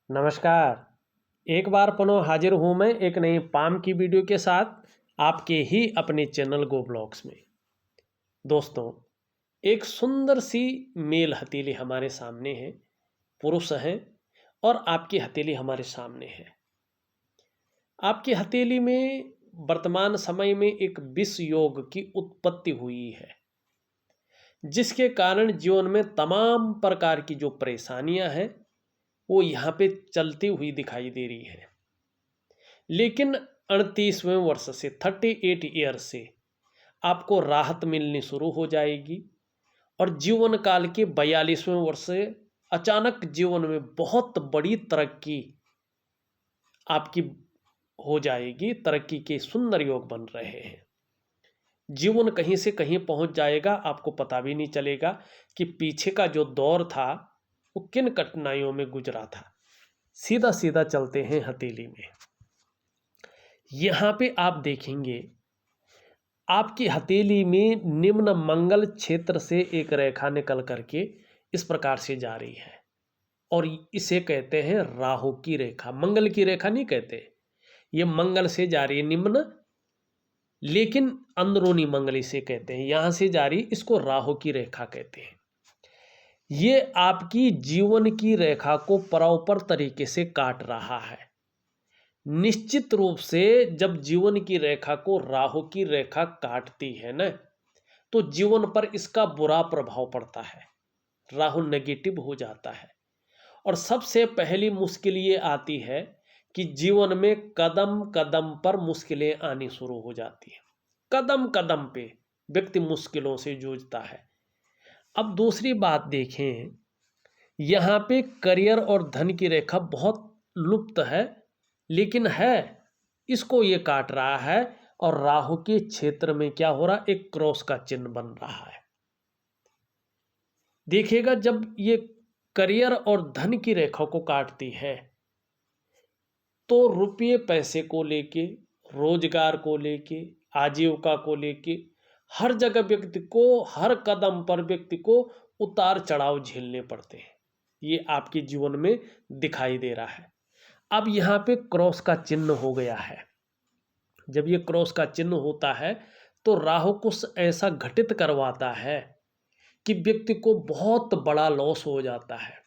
नमस्कार। एक बार पुनः हाजिर हूँ मैं एक नई पाम की वीडियो के साथ आपके ही अपने चैनल गो ब्लॉग्स में। दोस्तों, एक सुंदर सी मेल हथेली हमारे सामने है, पुरुष हैं और आपकी हथेली हमारे सामने है। आपकी हथेली में वर्तमान समय में एक विष योग की उत्पत्ति हुई है, जिसके कारण जीवन में तमाम प्रकार की जो परेशानियां हैं वो यहाँ पे चलती हुई दिखाई दे रही है। लेकिन 38वें वर्ष से 38 ईयर से आपको राहत मिलनी शुरू हो जाएगी और जीवन काल के 42वें वर्ष से अचानक जीवन में बहुत बड़ी तरक्की आपकी हो जाएगी। तरक्की के सुंदर योग बन रहे हैं। जीवन कहीं से कहीं पहुंच जाएगा, आपको पता भी नहीं चलेगा कि पीछे का जो दौर था वो किन कठिनाइयों में गुजरा था। सीधा सीधा चलते हैं हथेली में। यहाँ पे आप देखेंगे आपकी हथेली में निम्न मंगल क्षेत्र से एक रेखा निकल करके इस प्रकार से जा रही है और इसे कहते हैं राहु की रेखा। मंगल की रेखा नहीं कहते, ये मंगल से जा रही है निम्न, लेकिन अंदरूनी मंगल इसे कहते हैं। यहाँ से जा रही, इसको राहु की रेखा कहते हैं। ये आपकी जीवन की रेखा को प्रॉपर तरीके से काट रहा है। निश्चित रूप से जब जीवन की रेखा को राहु की रेखा काटती है ना, तो जीवन पर इसका बुरा प्रभाव पड़ता है। राहु नेगेटिव हो जाता है और सबसे पहली मुश्किल ये आती है कि जीवन में कदम कदम पर मुश्किलें आनी शुरू हो जाती हैं। कदम कदम पे व्यक्ति मुश्किलों से जूझता है। अब दूसरी बात देखें, यहाँ पे करियर और धन की रेखा बहुत लुप्त है, लेकिन है, इसको ये काट रहा है और राहु के क्षेत्र में क्या हो रहा, एक क्रॉस का चिन्ह बन रहा है। देखिएगा जब ये करियर और धन की रेखा को काटती है तो रुपये पैसे को लेके, रोजगार को लेके, आजीविका को लेके हर जगह व्यक्ति को, हर कदम पर व्यक्ति को उतार चढ़ाव झेलने पड़ते हैं। ये आपके जीवन में दिखाई दे रहा है। अब यहाँ पे क्रॉस का चिन्ह हो गया है। जब ये क्रॉस का चिन्ह होता है तो राहु कुछ ऐसा घटित करवाता है कि व्यक्ति को बहुत बड़ा लॉस हो जाता है,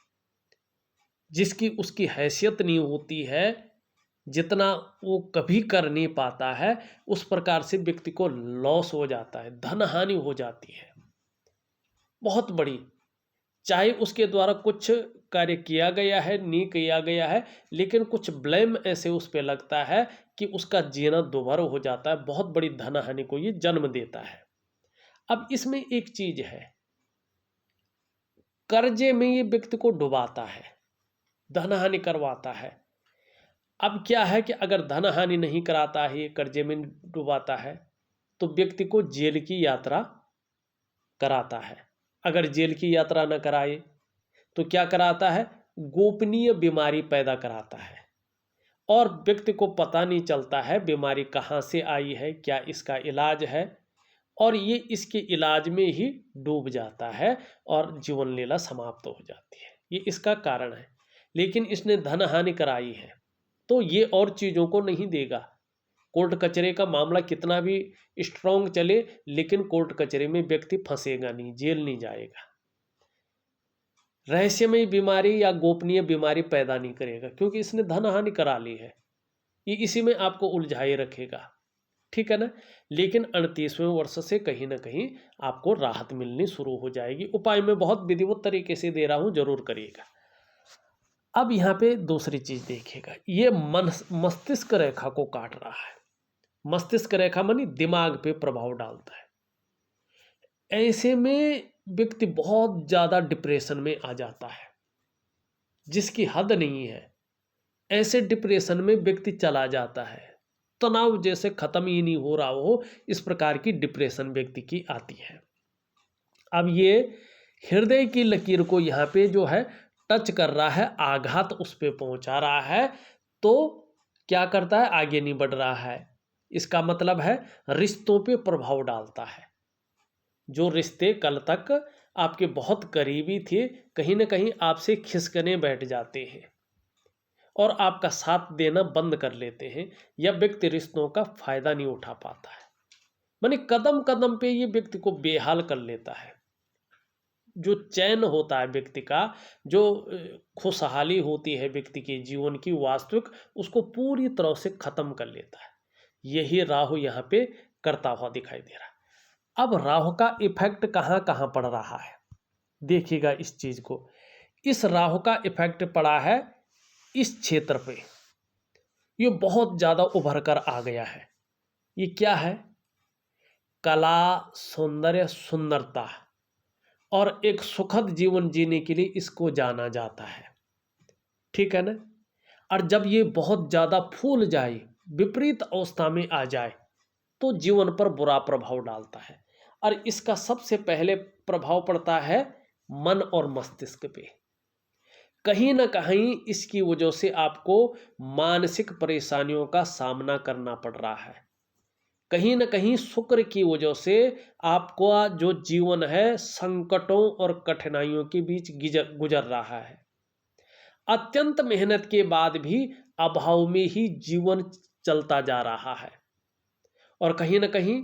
जिसकी उसकी हैसियत नहीं होती है, जितना वो कभी कर नहीं पाता है, उस प्रकार से व्यक्ति को लॉस हो जाता है, धन हानि हो जाती है बहुत बड़ी। चाहे उसके द्वारा कुछ कार्य किया गया है, नहीं किया गया है, लेकिन कुछ ब्लेम ऐसे उस पे लगता है कि उसका जीना दुभर हो जाता है। बहुत बड़ी धन हानि को ये जन्म देता है। अब इसमें एक चीज है, कर्जे में ये व्यक्ति को डुबाता है, धन हानि करवाता है। अब क्या है कि अगर धन हानि नहीं कराता है, ये कर्जे में डुबाता है, तो व्यक्ति को जेल की यात्रा कराता है। अगर जेल की यात्रा न कराए तो क्या कराता है, गोपनीय बीमारी पैदा कराता है और व्यक्ति को पता नहीं चलता है बीमारी कहाँ से आई है, क्या इसका इलाज है, और ये इसके इलाज में ही डूब जाता है और जीवन लीला समाप्त हो जाती है। ये इसका कारण है। लेकिन इसने धन हानि कराई है तो ये और चीज़ों को नहीं देगा। कोर्ट कचहरी का मामला कितना भी स्ट्रांग चले, लेकिन कोर्ट कचहरी में व्यक्ति फंसेगा नहीं, जेल नहीं जाएगा। रहस्यमय बीमारी या गोपनीय बीमारी पैदा नहीं करेगा, क्योंकि इसने धन हानि करा ली है। ये इसी में आपको उलझाए रखेगा, ठीक है ना। लेकिन 38वें वर्ष से कहीं ना कहीं आपको राहत मिलनी शुरू हो जाएगी। उपाय मैं बहुत विधिवत तरीके से दे रहा हूं, जरूर करिएगा। अब यहाँ पे दूसरी चीज देखिएगा, ये मस्तिष्क रेखा को काट रहा है। मस्तिष्क रेखा मानी दिमाग पे प्रभाव डालता है। ऐसे में व्यक्ति बहुत ज्यादा डिप्रेशन में आ जाता है, जिसकी हद नहीं है। ऐसे डिप्रेशन में व्यक्ति चला जाता है, तनाव जैसे खत्म ही नहीं हो रहा हो, इस प्रकार की डिप्रेशन व्यक्ति की आती है। अब ये हृदय की लकीर को यहाँ पे जो है टच कर रहा है, आघात उस पे पहुंचा रहा है, तो क्या करता है, आगे नहीं बढ़ रहा है। इसका मतलब है रिश्तों पे प्रभाव डालता है। जो रिश्ते कल तक आपके बहुत करीबी थे, कहीं ना कहीं आपसे खिसकने बैठ जाते हैं। और आपका साथ देना बंद कर लेते हैं, या व्यक्ति रिश्तों का फायदा नहीं उठा पाता है। माने कदम कदम पे ये व्यक्ति को बेहाल कर लेता है। जो चैन होता है व्यक्ति का, जो खुशहाली होती है व्यक्ति के जीवन की वास्तविक, उसको पूरी तरह से खत्म कर लेता है। यही राहु यहाँ पे करता हुआ दिखाई दे रहा है। अब राहु का इफेक्ट कहाँ कहाँ पड़ रहा है, देखिएगा इस चीज को। इस राहु का इफेक्ट पड़ा है इस क्षेत्र पे, ये बहुत ज्यादा उभर कर आ गया है। ये क्या है? कला, सौंदर्य, सुंदरता और एक सुखद जीवन जीने के लिए इसको जाना जाता है, ठीक है ना। और जब ये बहुत ज्यादा फूल जाए, विपरीत अवस्था में आ जाए, तो जीवन पर बुरा प्रभाव डालता है। और इसका सबसे पहले प्रभाव पड़ता है मन और मस्तिष्क पे। कहीं ना कहीं इसकी वजह से आपको मानसिक परेशानियों का सामना करना पड़ रहा है। कहीं ना कहीं शुक्र की वजह से आपका जो जीवन है संकटों और कठिनाइयों के बीच गुजर रहा है। अत्यंत मेहनत के बाद भी अभाव में ही जीवन चलता जा रहा है, और कहीं ना कहीं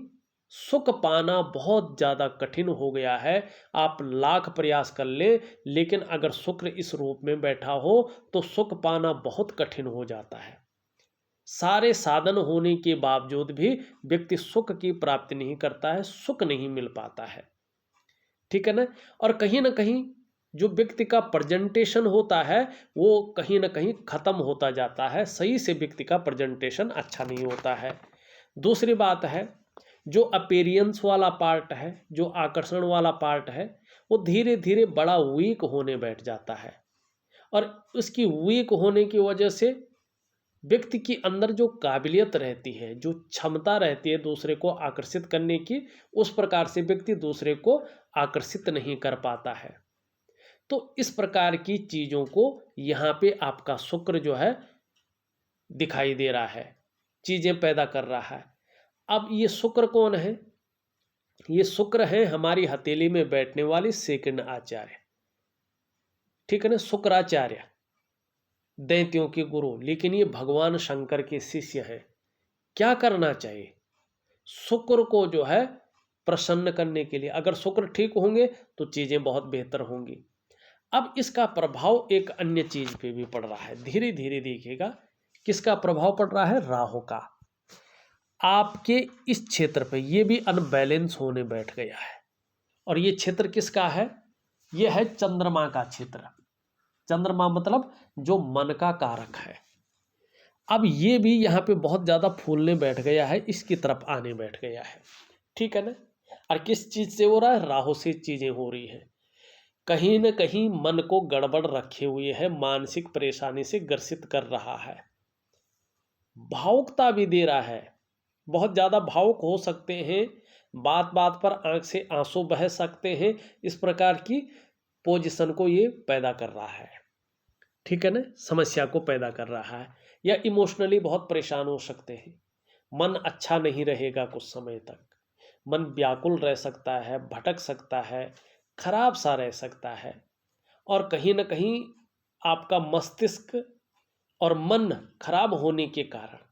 सुख पाना बहुत ज़्यादा कठिन हो गया है। आप लाख प्रयास कर ले, लेकिन अगर शुक्र इस रूप में बैठा हो तो सुख पाना बहुत कठिन हो जाता है। सारे साधन होने के बावजूद भी व्यक्ति सुख की प्राप्ति नहीं करता है, सुख नहीं मिल पाता है, ठीक है ना। और कहीं ना कहीं जो व्यक्ति का प्रेजेंटेशन होता है वो कहीं ना कहीं खत्म होता जाता है, सही से व्यक्ति का प्रेजेंटेशन अच्छा नहीं होता है। दूसरी बात है, जो अपीयरेंस वाला पार्ट है, जो आकर्षण वाला पार्ट है, वो धीरे धीरे बड़ा वीक होने बैठ जाता है। और उसकी वीक होने की वजह से व्यक्ति के अंदर जो काबिलियत रहती है, जो क्षमता रहती है दूसरे को आकर्षित करने की, उस प्रकार से व्यक्ति दूसरे को आकर्षित नहीं कर पाता है। तो इस प्रकार की चीज़ों को यहाँ पे आपका शुक्र जो है दिखाई दे रहा है, चीज़ें पैदा कर रहा है। अब ये शुक्र कौन है? ये शुक्र है हमारी हथेली में बैठने वाली सेकंड आचार्य, ठीक है ना, शुक्राचार्य, दैत्यों के गुरु, लेकिन ये भगवान शंकर के शिष्य हैं। क्या करना चाहिए? शुक्र को जो है प्रसन्न करने के लिए, अगर शुक्र ठीक होंगे तो चीजें बहुत बेहतर होंगी। अब इसका प्रभाव एक अन्य चीज पे भी पड़ रहा है, धीरे धीरे देखिएगा। किसका प्रभाव पड़ रहा है? राहु का। आपके इस क्षेत्र पे ये भी अनबैलेंस होने बैठ गया है। और ये क्षेत्र किसका है? ये है चंद्रमा का क्षेत्र। चंद्रमा मतलब जो मन का कारक है। अब ये भी यहाँ पे बहुत ज़्यादा फूलने बैठ गया है, इसकी तरफ आने बैठ गया है, ठीक है ना। और किस चीज़ से हो रहा है? राहु से चीज़ें हो रही है। कहीं न कहीं मन को गड़बड़ रखे हुए है, मानसिक परेशानी से ग्रसित कर रहा है, भावुकता भी दे रहा है। बहुत ज़्यादा भावुक हो सकते हैं, बात बात पर आंख से आंसू बह सकते हैं, इस प्रकार की पोजीशन को ये पैदा कर रहा है, ठीक है ना, समस्या को पैदा कर रहा है। या इमोशनली बहुत परेशान हो सकते हैं, मन अच्छा नहीं रहेगा, कुछ समय तक मन व्याकुल रह सकता है, भटक सकता है, खराब सा रह सकता है। और कहीं ना कहीं आपका मस्तिष्क और मन खराब होने के कारण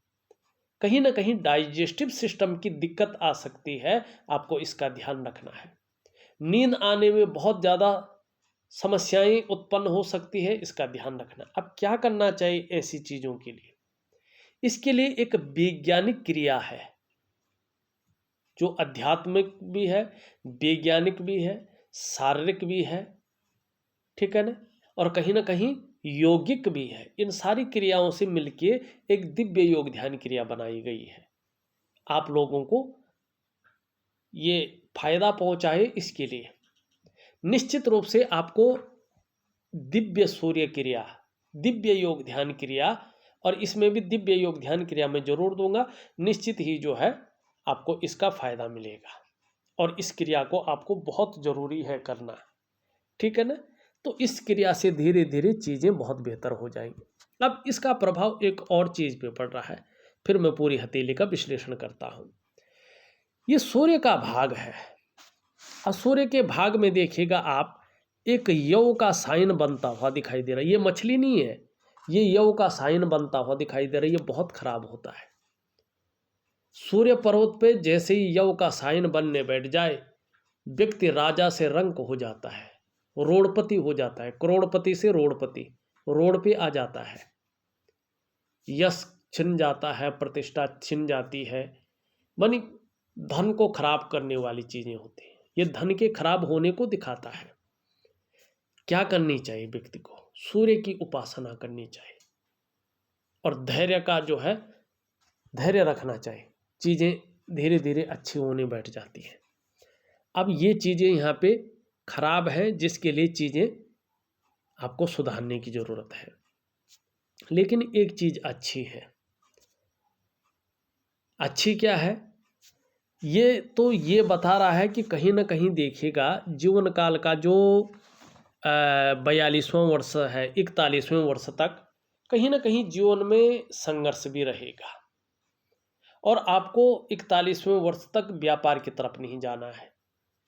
कहीं ना कहीं डाइजेस्टिव सिस्टम की दिक्कत आ सकती है, आपको इसका ध्यान रखना है। नींद आने में बहुत ज़्यादा समस्याएं उत्पन्न हो सकती है, इसका ध्यान रखना। अब क्या करना चाहिए ऐसी चीज़ों के लिए? इसके लिए एक वैज्ञानिक क्रिया है, जो आध्यात्मिक भी है, वैज्ञानिक भी है, शारीरिक भी है, ठीक है ना, और कहीं ना कहीं योगिक भी है। इन सारी क्रियाओं से मिलके एक दिव्य योग ध्यान क्रिया बनाई गई है। आप लोगों को ये फायदा पहुंचाए, इसके लिए निश्चित रूप से आपको दिव्य सूर्य क्रिया, दिव्य योग ध्यान क्रिया, और इसमें भी दिव्य योग ध्यान क्रिया मैं जरूर दूंगा, निश्चित ही जो है आपको इसका फायदा मिलेगा। और इस क्रिया को आपको बहुत जरूरी है करना, ठीक है ना। तो इस क्रिया से धीरे धीरे चीज़ें बहुत बेहतर हो जाएंगी। अब इसका प्रभाव एक और चीज़ पे पड़ रहा है, फिर मैं पूरी हथेली का विश्लेषण करता हूँ। ये सूर्य का भाग है, और सूर्य के भाग में देखिएगा आप, एक यौ का साइन बनता हुआ दिखाई दे रहा है। ये मछली नहीं है, ये यव का साइन बनता हुआ दिखाई दे रहा है, ये बहुत खराब होता है। सूर्य पर्वत पे जैसे ही यव का साइन बनने बैठ जाए, व्यक्ति राजा से रंक हो जाता है, रोड़पति हो जाता है, करोड़पति से रोड़पति, रोड पे आ जाता है, यश छिन जाता है, प्रतिष्ठा छिन जाती है, मानी धन को खराब करने वाली चीजें होती हैं। ये धन के खराब होने को दिखाता है। क्या करनी चाहिए व्यक्ति को? सूर्य की उपासना करनी चाहिए और धैर्य का जो है धैर्य रखना चाहिए, चीजें धीरे धीरे अच्छी होने बैठ जाती हैं। अब ये चीजें यहाँ पे खराब है, जिसके लिए चीजें आपको सुधारने की जरूरत है। लेकिन एक चीज अच्छी है। अच्छी क्या है? ये बता रहा है कि कहीं ना कहीं देखिएगा, जीवन काल का जो 42वां वर्ष है, 41वें वर्ष तक कहीं ना कहीं जीवन में संघर्ष भी रहेगा और आपको 41वें वर्ष तक व्यापार की तरफ नहीं जाना है।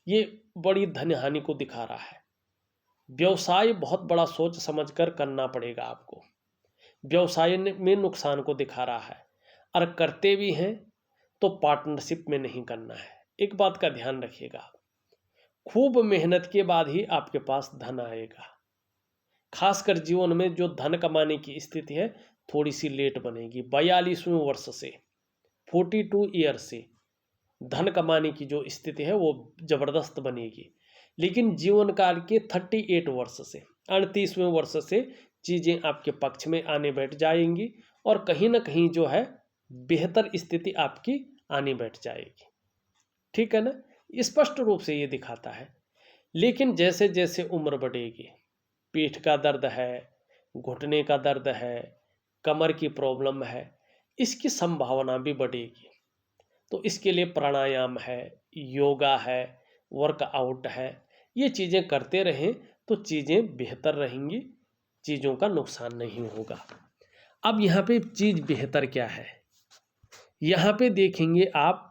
ये बड़ी धन हानि को दिखा रहा है। व्यवसाय बहुत बड़ा सोच समझकर करना पड़ेगा आपको। व्यवसाय में नुकसान को दिखा रहा है, और करते भी हैं तो पार्टनरशिप में नहीं करना है। एक बात का ध्यान रखिएगा, खूब मेहनत के बाद ही आपके पास धन आएगा। खासकर जीवन में जो धन कमाने की स्थिति है थोड़ी सी लेट बनेगी। 42वें वर्ष से 42 ईयर से धन कमाने की जो स्थिति है वो जबरदस्त बनेगी। लेकिन जीवन काल के 38 वर्ष से 38वें वर्ष से चीजें आपके पक्ष में आने बैठ जाएंगी और कहीं ना कहीं जो है बेहतर स्थिति आपकी आने बैठ जाएगी। ठीक है ना? स्पष्ट रूप से ये दिखाता है। लेकिन जैसे जैसे उम्र बढ़ेगी, पीठ का दर्द है, घुटने का दर्द है, कमर की प्रॉब्लम है, इसकी संभावना भी बढ़ेगी। तो इसके लिए प्राणायाम है, योगा है, वर्कआउट है, ये चीज़ें करते रहें तो चीज़ें बेहतर रहेंगी, चीज़ों का नुकसान नहीं होगा। अब यहाँ पे चीज़ बेहतर क्या है? यहाँ पे देखेंगे आप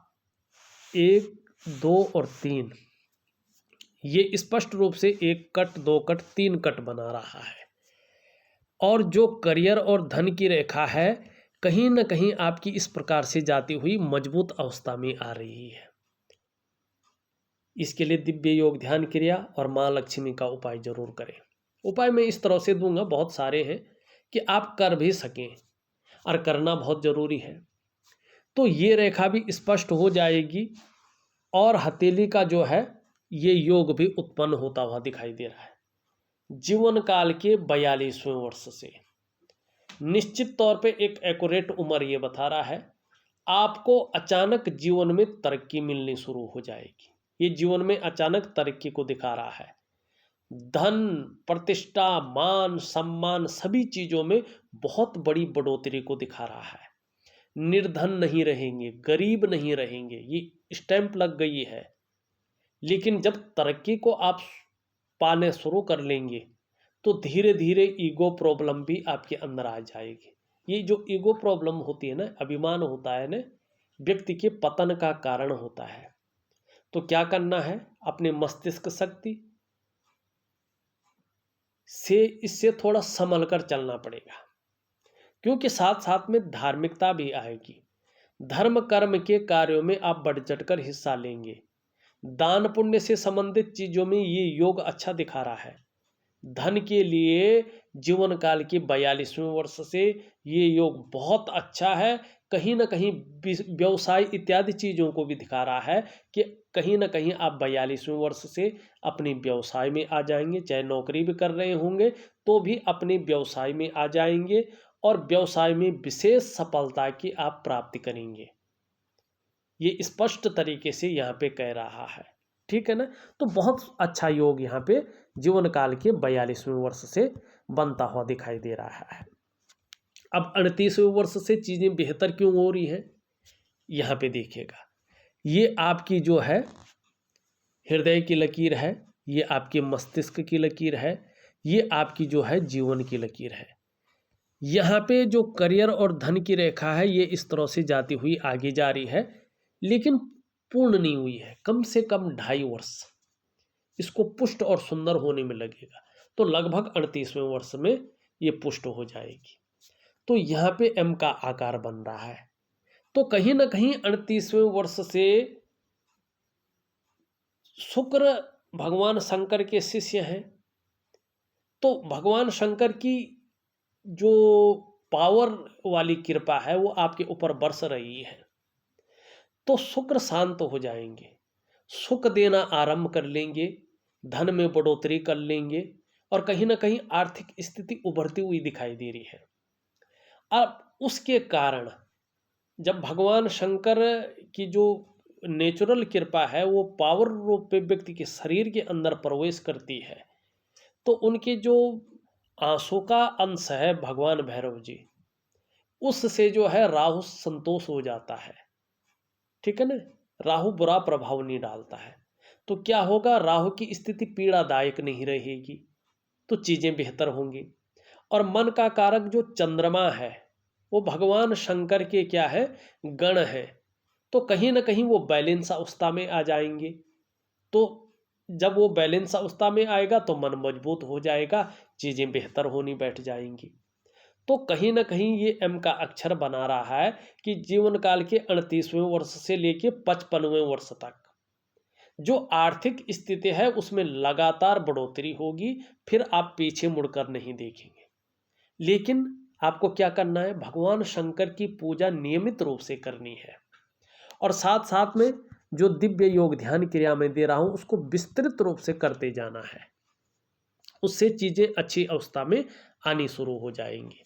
1, 2 और 3, ये स्पष्ट रूप से 1 कट, 2 कट, 3 कट बना रहा है। और जो करियर और धन की रेखा है कहीं ना कहीं आपकी इस प्रकार से जाती हुई मजबूत अवस्था में आ रही है। इसके लिए दिव्य योग ध्यान क्रिया और माँ लक्ष्मी का उपाय जरूर करें। उपाय मैं इस तरह से दूंगा, बहुत सारे हैं कि आप कर भी सकें और करना बहुत जरूरी है। तो ये रेखा भी स्पष्ट हो जाएगी और हथेली का जो है ये योग भी उत्पन्न होता हुआ दिखाई दे रहा है। जीवन काल के 42वें वर्ष से निश्चित तौर पे एक एक्यूरेट उम्र ये बता रहा है, आपको अचानक जीवन में तरक्की मिलनी शुरू हो जाएगी। ये जीवन में अचानक तरक्की को दिखा रहा है। धन, प्रतिष्ठा, मान, सम्मान सभी चीजों में बहुत बड़ी बढ़ोतरी को दिखा रहा है। निर्धन नहीं रहेंगे, गरीब नहीं रहेंगे, ये स्टैंप लग गई है। लेकिन जब तरक्की को आप पाने शुरू कर लेंगे तो धीरे धीरे ईगो प्रॉब्लम भी आपके अंदर आ जाएगी। ये जो ईगो प्रॉब्लम होती है ना, अभिमान होता है ना, व्यक्ति के पतन का कारण होता है। तो क्या करना है? अपने मस्तिष्क शक्ति से इससे थोड़ा संभल कर चलना पड़ेगा, क्योंकि साथ साथ में धार्मिकता भी आएगी। धर्म कर्म के कार्यों में आप बढ़ चढ़कर हिस्सा लेंगे। दान पुण्य से संबंधित चीजों में ये योग अच्छा दिखा रहा है। धन के लिए जीवन काल के 42वें वर्ष से ये योग बहुत अच्छा है। कहीं ना कहीं व्यवसाय इत्यादि चीजों को भी दिखा रहा है कि कहीं ना कहीं आप 42वें वर्ष से अपने व्यवसाय में आ जाएंगे। चाहे नौकरी भी कर रहे होंगे तो भी अपने व्यवसाय में आ जाएंगे और व्यवसाय में विशेष सफलता की आप प्राप्ति करेंगे। ये स्पष्ट तरीके से यहाँ पे कह रहा है। ठीक है ना? तो बहुत अच्छा योग यहाँ पे जीवन काल के 42वें वर्ष से बनता हुआ दिखाई दे रहा है। अब 38वें वर्ष से चीजें बेहतर क्यों हो रही हैं? यहाँ पे देखिएगा, ये आपकी जो है हृदय की लकीर है, ये आपके मस्तिष्क की लकीर है, ये आपकी जो है जीवन की लकीर है। यहाँ पे जो करियर और धन की रेखा है ये इस तरह से जाती हुई आगे जा रही है, लेकिन पूर्ण नहीं हुई है। कम से कम 2.5 वर्ष इसको पुष्ट और सुंदर होने में लगेगा। तो लगभग 38वें वर्ष में ये पुष्ट हो जाएगी। तो यहाँ पे एम का आकार बन रहा है। तो कहीं ना कहीं 38वें वर्ष से शुक्र भगवान शंकर के शिष्य हैं। तो भगवान शंकर की जो पावर वाली कृपा है वो आपके ऊपर बरस रही है। तो शुक्र शांत हो जाएंगे, सुख देना आरंभ कर लेंगे, धन में बढ़ोतरी कर लेंगे और कहीं ना कहीं आर्थिक स्थिति उभरती हुई दिखाई दे रही है। अब उसके कारण जब भगवान शंकर की जो नेचुरल कृपा है वो पावर रूप में व्यक्ति के शरीर के अंदर प्रवेश करती है, तो उनके जो आंसू का अंश है भगवान भैरव जी, उससे जो है राहु संतोष हो जाता है। ठीक है ना, राहु बुरा प्रभाव नहीं डालता है। तो क्या होगा, राहु की स्थिति पीड़ादायक नहीं रहेगी, तो चीजें बेहतर होंगी। और मन का कारक जो चंद्रमा है वो भगवान शंकर के क्या है, गण है। तो कहीं ना कहीं वो बैलेंस अवस्था में आ जाएंगे। तो जब वो बैलेंस अवस्था में आएगा तो मन मजबूत हो जाएगा, चीजें बेहतर होनी बैठ जाएंगी। तो कहीं ना कहीं ये एम का अक्षर बना रहा है कि जीवन काल के 38वें वर्ष से लेके 55वें वर्ष तक जो आर्थिक स्थिति है उसमें लगातार बढ़ोतरी होगी। फिर आप पीछे मुड़कर नहीं देखेंगे। लेकिन आपको क्या करना है, भगवान शंकर की पूजा नियमित रूप से करनी है और साथ साथ में जो दिव्य योग ध्यान क्रिया में दे रहा हूं उसको विस्तृत रूप से करते जाना है। उससे चीजें अच्छी अवस्था में आनी शुरू हो जाएंगी।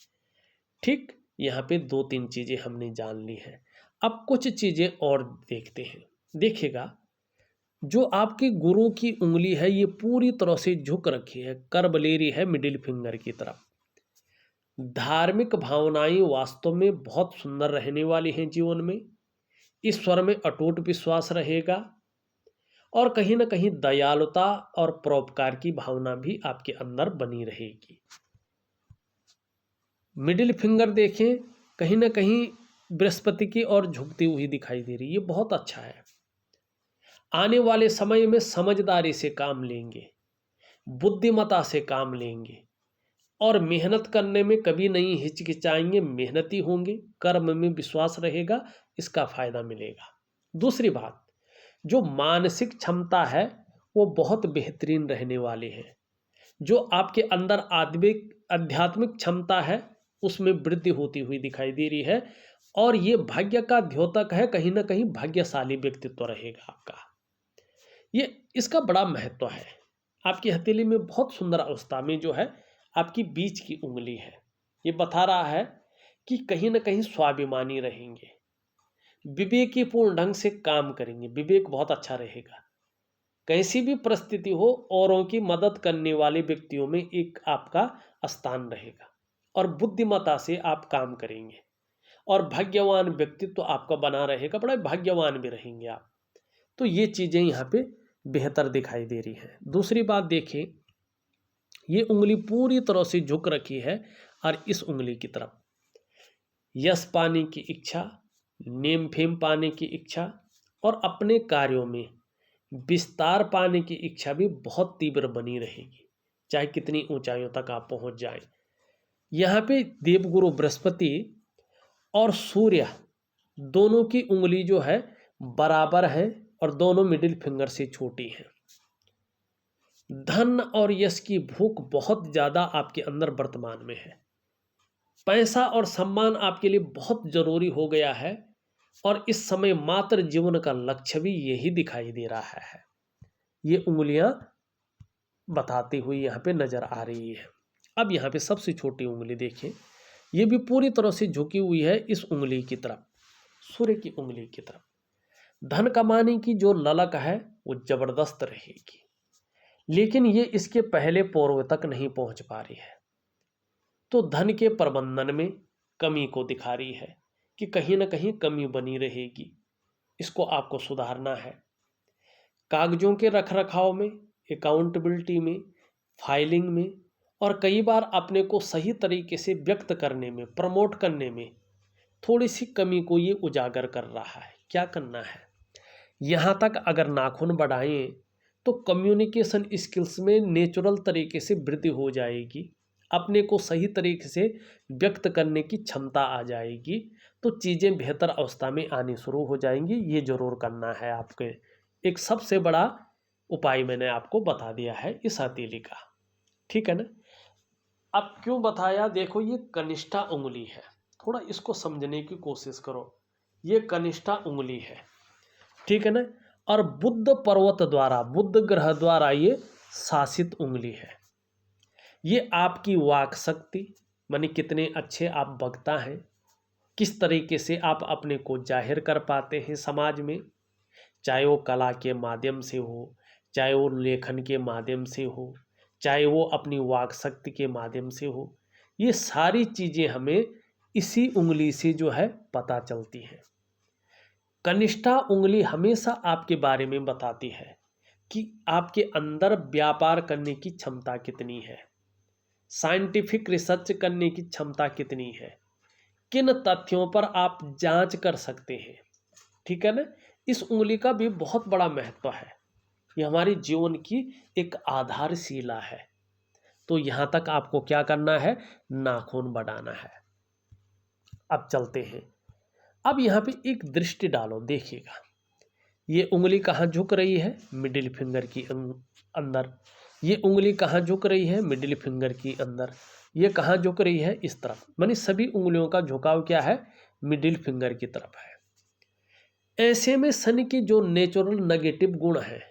ठीक, यहाँ पे 2-3 चीजें हमने जान ली हैं। अब कुछ चीजें और देखते हैं। देखिएगा, जो आपके गुरु की उंगली है ये पूरी तरह से झुक रखी है, कर्ब ले रही है मिडिल फिंगर की तरफ। धार्मिक भावनाएं वास्तव में बहुत सुंदर रहने वाली हैं जीवन में। ईश्वर में अटूट विश्वास रहेगा और कहीं ना कहीं दयालुता और परोपकार की भावना भी आपके अंदर बनी रहेगी। मिडिल फिंगर देखें, कहीं ना कहीं बृहस्पति की ओर झुकती हुई दिखाई दे रही है, ये बहुत अच्छा है। आने वाले समय में समझदारी से काम लेंगे, बुद्धिमता से काम लेंगे और मेहनत करने में कभी नहीं हिचकिचाएंगे, मेहनती होंगे, कर्म में विश्वास रहेगा, इसका फायदा मिलेगा। दूसरी बात, जो मानसिक क्षमता है वो बहुत बेहतरीन रहने वाली है। जो आपके अंदर आध्यात्मिक क्षमता है उसमें वृद्धि होती हुई दिखाई दे रही है और ये भाग्य का द्योतक है, कहीं ना कहीं भाग्यशाली व्यक्तित्व रहेगा आपका। ये इसका बड़ा महत्व है। आपकी हथेली में बहुत सुंदर अवस्था में जो है आपकी बीच की उंगली है, ये बता रहा है कि कहीं ना कहीं स्वाभिमानी रहेंगे, विवेकीपूर्ण ढंग से काम करेंगे, विवेक बहुत अच्छा रहेगा। कैसी भी परिस्थिति हो औरों की मदद करने वाले व्यक्तियों में एक आपका स्थान रहेगा और बुद्धिमता से आप काम करेंगे और भाग्यवान व्यक्तित्व आपका बना रहेगा, बड़ा भाग्यवान भी रहेंगे आप। तो ये चीजें यहाँ पे बेहतर दिखाई दे रही हैं। दूसरी बात देखें, ये उंगली पूरी तरह से झुक रखी है और इस उंगली की तरफ यश पाने की इच्छा, नेम फेम पाने की इच्छा और अपने कार्यों में विस्तार पाने की इच्छा भी बहुत तीव्र बनी रहेगी, चाहे कितनी ऊंचाइयों तक आप पहुंच जाएं। यहाँ पे देवगुरु बृहस्पति और सूर्य दोनों की उंगली जो है बराबर है और दोनों मिडिल फिंगर से छोटी है। धन और यश की भूख बहुत ज्यादा आपके अंदर वर्तमान में है। पैसा और सम्मान आपके लिए बहुत जरूरी हो गया है और इस समय मात्र जीवन का लक्ष्य भी यही दिखाई दे रहा है। ये उंगलियां बताती हुई यहाँ पे नजर आ रही है। अब यहाँ पे सबसे छोटी उंगली देखें, ये भी पूरी तरह से झुकी हुई है इस उंगली की तरफ, सूर्य की उंगली की तरफ। धन कमाने की जो ललक है वो जबरदस्त रहेगी, लेकिन ये इसके पहले पौरों तक नहीं पहुंच पा रही है। तो धन के प्रबंधन में कमी को दिखा रही है कि कहीं ना कहीं कमी बनी रहेगी, इसको आपको सुधारना है। कागजों के रख रखाव में, अकाउंटेबिलिटी में, फाइलिंग में और कई बार अपने को सही तरीके से व्यक्त करने में, प्रमोट करने में थोड़ी सी कमी को ये उजागर कर रहा है। क्या करना है, यहाँ तक अगर नाखून बढ़ाएं तो कम्युनिकेशन स्किल्स में नेचुरल तरीके से वृद्धि हो जाएगी। अपने को सही तरीके से व्यक्त करने की क्षमता आ जाएगी, तो चीज़ें बेहतर अवस्था में आनी शुरू हो जाएंगी। ये जरूर करना है आपके। एक सबसे बड़ा उपाय मैंने आपको बता दिया है इस हथेली का, ठीक है ना। अब क्यों बताया, देखो ये कनिष्ठा उंगली है, थोड़ा इसको समझने की कोशिश करो। ये कनिष्ठा उंगली है, ठीक है ना। और बुध पर्वत द्वारा, बुध ग्रह द्वारा ये शासित उंगली है। ये आपकी वाक शक्ति, माने कितने अच्छे आप वक्ता हैं, किस तरीके से आप अपने को जाहिर कर पाते हैं समाज में, चाहे वो कला के माध्यम से हो, चाहे वो लेखन के माध्यम से हो, चाहे वो अपनी वाक शक्ति के माध्यम से हो। ये सारी चीज़ें हमें इसी उंगली से जो है पता चलती हैं। कनिष्ठा उंगली हमेशा आपके बारे में बताती है कि आपके अंदर व्यापार करने की क्षमता कितनी है, साइंटिफिक रिसर्च करने की क्षमता कितनी है, किन तथ्यों पर आप जांच कर सकते हैं, ठीक है ना। इस उंगली का भी बहुत बड़ा महत्व है। ये हमारी जीवन की एक आधारशिला है। तो यहाँ तक आपको क्या करना है, नाखून बढ़ाना है। अब चलते हैं। अब यहाँ पे एक दृष्टि डालो, देखिएगा ये उंगली कहाँ झुक रही है, मिडिल फिंगर की अंदर। ये उंगली कहाँ झुक रही है, मिडिल फिंगर की अंदर। ये कहाँ झुक रही है, इस तरफ। मानी सभी उंगलियों का झुकाव क्या है, मिडिल फिंगर की तरफ है। ऐसे में शनि के जो नेचुरल नेगेटिव गुण हैं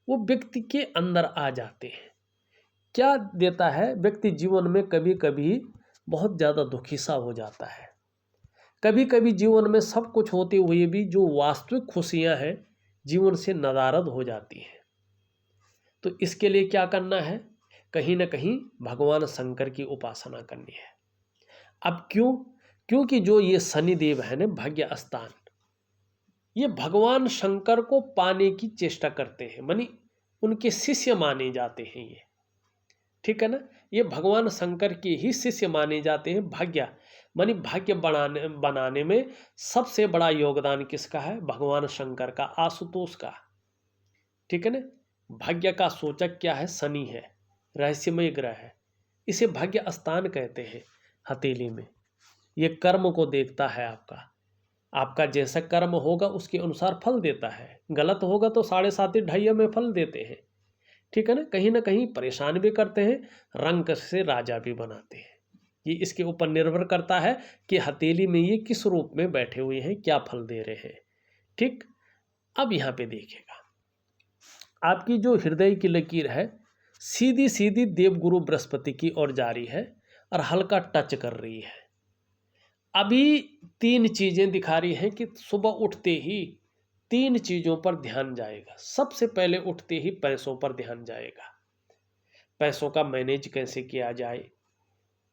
वो व्यक्ति के अंदर आ जाते हैं। क्या देता है, व्यक्ति जीवन में कभी कभी बहुत ज़्यादा दुखी सा हो जाता है। कभी कभी जीवन में सब कुछ होते हुए भी जो वास्तविक खुशियां हैं जीवन से नदारद हो जाती हैं। तो इसके लिए क्या करना है, कहीं ना कहीं भगवान शंकर की उपासना करनी है। अब क्यों, क्योंकि जो ये शनिदेव है ना, भाग्य स्थान, ये भगवान शंकर को पाने की चेष्टा करते हैं, मानी उनके शिष्य माने जाते हैं ये, ठीक है ना। ये भगवान शंकर के ही शिष्य माने जाते हैं। भाग्य मानी भाग्य बनाने में सबसे बड़ा योगदान किसका है, भगवान शंकर का, आशुतोष का, ठीक है ना। भाग्य का सूचक क्या है, शनि है, रहस्यमय ग्रह है। इसे भाग्य स्थान कहते हैं हथेली में। ये कर्म को देखता है आपका, आपका जैसा कर्म होगा उसके अनुसार फल देता है। गलत होगा तो 7.5 ढाइया में फल देते हैं, ठीक है ना कहीं परेशान भी करते हैं, रंग से राजा भी बनाते हैं। ये इसके ऊपर निर्भर करता है कि हथेली में ये किस रूप में बैठे हुए हैं, क्या फल दे रहे हैं, ठीक। अब यहाँ पे देखिएगा, आपकी जो हृदय की लकीर है सीधी सीधी देवगुरु बृहस्पति की ओर जा रही है और हल्का टच कर रही है। अभी 3 चीजें दिखा रही हैं कि सुबह उठते ही 3 चीजों पर ध्यान जाएगा। सबसे पहले उठते ही पैसों पर ध्यान जाएगा। पैसों का मैनेज कैसे किया जाए,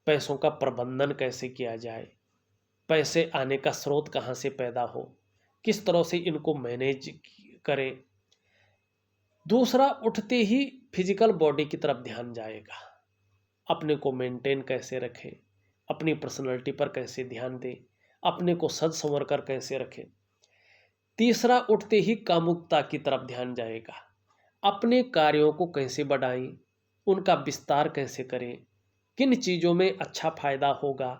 पैसों का प्रबंधन कैसे किया जाए, पैसे आने का स्रोत कहाँ से पैदा हो, किस तरह से इनको मैनेज करें। दूसरा, उठते ही फिजिकल बॉडी की तरफ ध्यान जाएगा, अपने को मेंटेन कैसे रखें, अपनी पर्सनैलिटी पर कैसे ध्यान दें, अपने को सज संवर कर कैसे रखें। तीसरा, उठते ही कामुकता की तरफ ध्यान जाएगा, अपने कार्यों को कैसे बढ़ाएं, उनका विस्तार कैसे करें, किन चीज़ों में अच्छा फायदा होगा,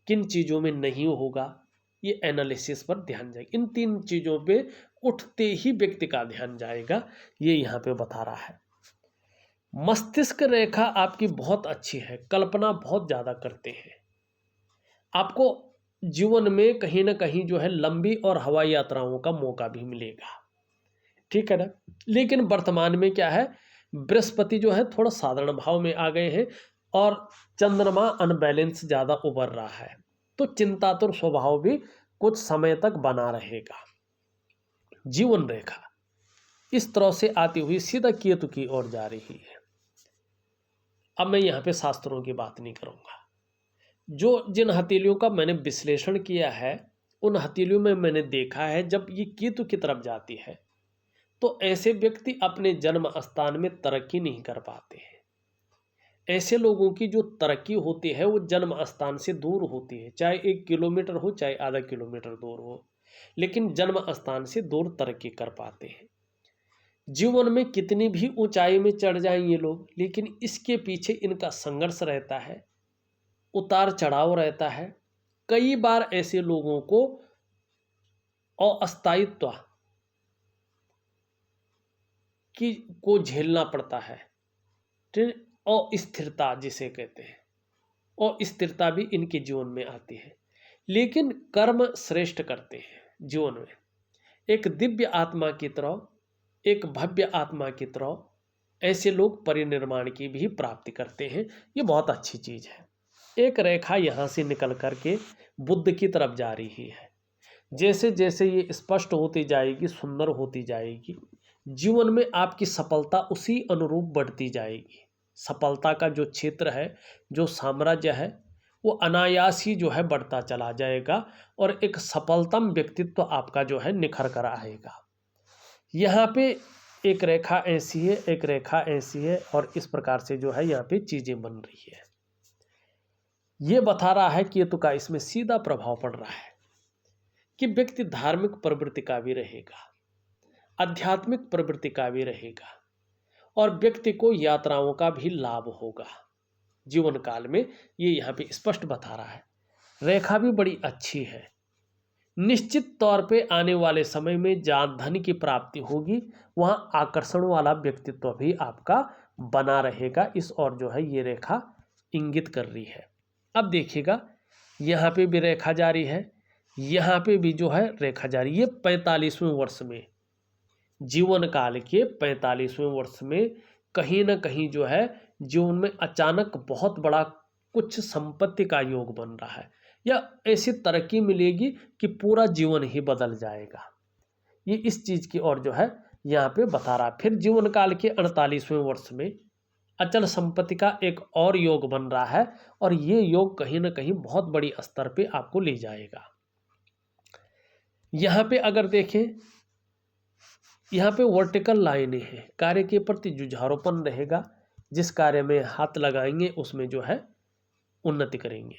किन चीज़ों में नहीं होगा, ये एनालिसिस पर ध्यान जाएगा। इन 3 चीज़ों पे उठते ही व्यक्ति का ध्यान जाएगा, ये यहाँ पे बता रहा है। मस्तिष्क रेखा आपकी बहुत अच्छी है, कल्पना बहुत ज़्यादा करते हैं। आपको जीवन में कहीं ना कहीं जो है लंबी और हवाई यात्राओं का मौका भी मिलेगा, ठीक है ना। लेकिन वर्तमान में क्या है, बृहस्पति जो है थोड़ा साधारण भाव में आ गए हैं और चंद्रमा अनबैलेंस ज़्यादा उभर रहा है, तो चिंतातुर स्वभाव भी कुछ समय तक बना रहेगा। जीवन रेखा इस तरह से आती हुई सीधा केतु की ओर जा रही है। अब मैं यहाँ पे शास्त्रों की बात नहीं करूँगा। जो जिन हथेलियों का मैंने विश्लेषण किया है उन हथेलियों में मैंने देखा है जब ये केतु की तरफ जाती है तो ऐसे व्यक्ति अपने जन्म स्थान में तरक्की नहीं कर पाते हैं। ऐसे लोगों की जो तरक्की होती है वो जन्म स्थान से दूर होती है, चाहे 1 किलोमीटर हो चाहे आधा किलोमीटर दूर हो, लेकिन जन्म स्थान से दूर तरक्की कर पाते हैं। जीवन में कितनी भी ऊंचाई में चढ़ जाएं ये लोग, लेकिन इसके पीछे इनका संघर्ष रहता है, उतार चढ़ाव रहता है। कई बार ऐसे लोगों को अस्थायित्व की को झेलना पड़ता है। ठीक, अस्थिरता जिसे कहते हैं, अस्थिरता भी इनके जीवन में आती है। लेकिन कर्म श्रेष्ठ करते हैं जीवन में। एक दिव्य आत्मा की तरह, एक भव्य आत्मा की तरह ऐसे लोग परिनिर्माण की भी प्राप्ति करते हैं। ये बहुत अच्छी चीज है। एक रेखा यहां से निकल करके बुद्ध की तरफ जा रही है। जैसे जैसे ये स्पष्ट होती जाएगी, सुंदर होती जाएगी, जीवन में आपकी सफलता उसी अनुरूप बढ़ती जाएगी। सफलता का जो क्षेत्र है, जो साम्राज्य है, वो अनायास ही जो है बढ़ता चला जाएगा और एक सफलतम व्यक्तित्व आपका जो है निखर कर आएगा। यहाँ पे एक रेखा ऐसी है, एक रेखा ऐसी है, और इस प्रकार से जो है यहाँ पे चीजें बन रही है। ये बता रहा है कि ये तो का इसमें सीधा प्रभाव पड़ रहा है कि व्यक्ति धार्मिक प्रवृत्ति का भी रहेगा, आध्यात्मिक प्रवृत्ति का भी रहेगा, और व्यक्ति को यात्राओं का भी लाभ होगा जीवन काल में। ये यहाँ पे स्पष्ट बता रहा है। रेखा भी बड़ी अच्छी है। निश्चित तौर पे आने वाले समय में जहाँ धन की प्राप्ति होगी, वहाँ आकर्षण वाला व्यक्तित्व भी आपका बना रहेगा। इस और जो है ये रेखा इंगित कर रही है। अब देखिएगा, यहाँ पे भी रेखा जारी है, यहाँ पे भी जो है रेखा जारी। ये 45वें वर्ष में, जीवन काल के 45वें वर्ष में कहीं ना कहीं जो है जीवन में अचानक बहुत बड़ा कुछ संपत्ति का योग बन रहा है, या ऐसी तरक्की मिलेगी कि पूरा जीवन ही बदल जाएगा। ये इस चीज की ओर जो है यहाँ पे बता रहा है। फिर जीवन काल के 48वें वर्ष में अचल संपत्ति का एक और योग बन रहा है, और ये योग कहीं ना कहीं बहुत बड़ी स्तर पे आपको ले जाएगा। यहाँ पे अगर देखें, यहाँ पे वर्टिकल लाइनें हैं, कार्य के प्रति जुझारूपन रहेगा। जिस कार्य में हाथ लगाएंगे उसमें जो है उन्नति करेंगे।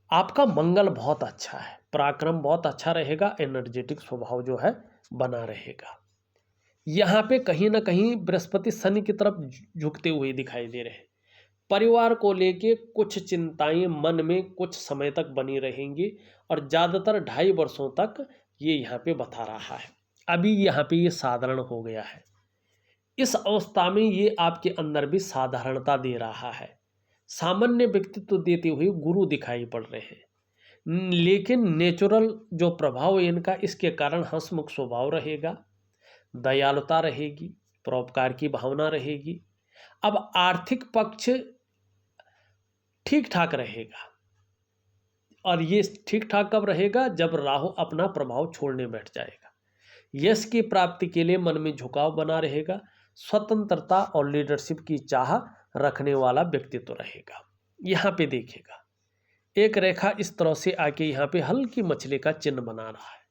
आपका मंगल बहुत अच्छा है, पराक्रम बहुत अच्छा रहेगा, एनर्जेटिक स्वभाव जो है बना रहेगा। यहाँ पे कहीं ना कहीं बृहस्पति शनि की तरफ झुकते हुए दिखाई दे रहे हैं। परिवार को लेके कुछ चिंताएं मन में कुछ समय तक बनी रहेंगी, और ज़्यादातर 2.5 वर्षों तक ये यहाँ पे बता रहा है। अभी यहाँ पे ये साधारण हो गया है। इस अवस्था में ये आपके अंदर भी साधारणता दे रहा है। सामान्य व्यक्तित्व देते हुए गुरु दिखाई पड़ रहे हैं, लेकिन नेचुरल जो प्रभाव है इनका, इसके कारण हंसमुख स्वभाव रहेगा, दयालुता रहेगी, परोपकार की भावना रहेगी। अब आर्थिक पक्ष ठीक ठाक रहेगा, और ये ठीक ठाक कब रहेगा? जब राहु अपना प्रभाव छोड़ने बैठ जाएगा। यश की प्राप्ति के लिए मन में झुकाव बना रहेगा, स्वतंत्रता और लीडरशिप की चाह रखने वाला व्यक्तित्व रहेगा। यहाँ पे देखिएगा, एक रेखा इस तरह से आके यहाँ पे हल्की मछली का चिन्ह बना रहा है।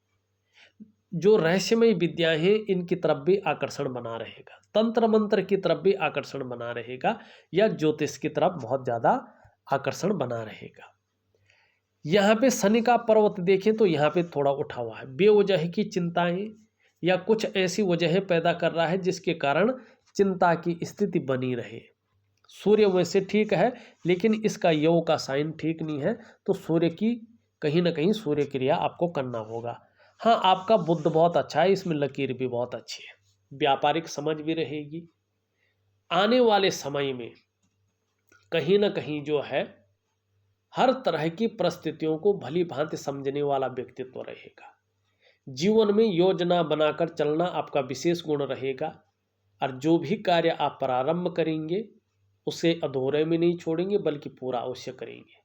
जो रहस्यमय विद्याएं हैं इनकी तरफ भी आकर्षण बना रहेगा, तंत्र मंत्र की तरफ भी आकर्षण बना रहेगा, या ज्योतिष की तरफ बहुत ज़्यादा आकर्षण बना रहेगा। यहाँ पे शनि का पर्वत देखें तो यहाँ पे थोड़ा उठा हुआ है। बेवजह की चिंताएं या कुछ ऐसी वजहें पैदा कर रहा है जिसके कारण चिंता की स्थिति बनी रहे। सूर्य वैसे ठीक है, लेकिन इसका योग का साइन ठीक नहीं है, तो सूर्य की कहीं ना कहीं सूर्य क्रिया आपको करना होगा। हाँ, आपका बुद्ध बहुत अच्छा है, इसमें लकीर भी बहुत अच्छी है, व्यापारिक समझ भी रहेगी। आने वाले समय में कहीं ना कहीं जो है हर तरह की परिस्थितियों को भली भांति समझने वाला व्यक्तित्व रहेगा। जीवन में योजना बनाकर चलना आपका विशेष गुण रहेगा, और जो भी कार्य आप प्रारंभ करेंगे उसे अधूरे में नहीं छोड़ेंगे, बल्कि पूरा अवश्य करेंगे।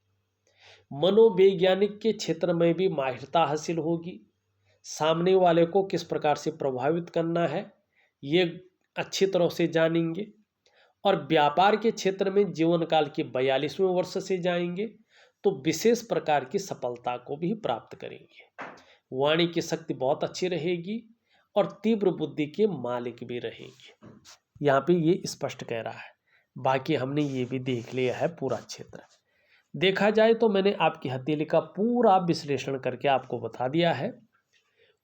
मनोवैज्ञानिक के क्षेत्र में भी माहिरता हासिल होगी। सामने वाले को किस प्रकार से प्रभावित करना है ये अच्छी तरह से जानेंगे, और व्यापार के क्षेत्र में जीवन काल के 42वें वर्ष से जाएंगे तो विशेष प्रकार की सफलता को भी प्राप्त करेंगे। वाणी की शक्ति बहुत अच्छी रहेगी, और तीव्र बुद्धि के मालिक भी रहेंगे। यहाँ पे ये स्पष्ट कह रहा है। बाकी हमने ये भी देख लिया है पूरा क्षेत्र। देखा जाए तो मैंने आपकी हथेली का पूरा विश्लेषण करके आपको बता दिया है।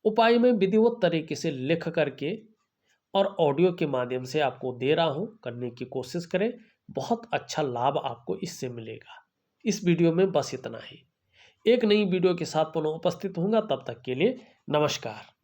उपाय में विधिवत तरीके से लिख करके और ऑडियो के माध्यम से आपको दे रहा हूँ, करने की कोशिश करें, बहुत अच्छा लाभ आपको इससे मिलेगा। इस वीडियो में बस इतना ही। एक नई वीडियो के साथ पुनः उपस्थित होऊंगा, तब तक के लिए नमस्कार।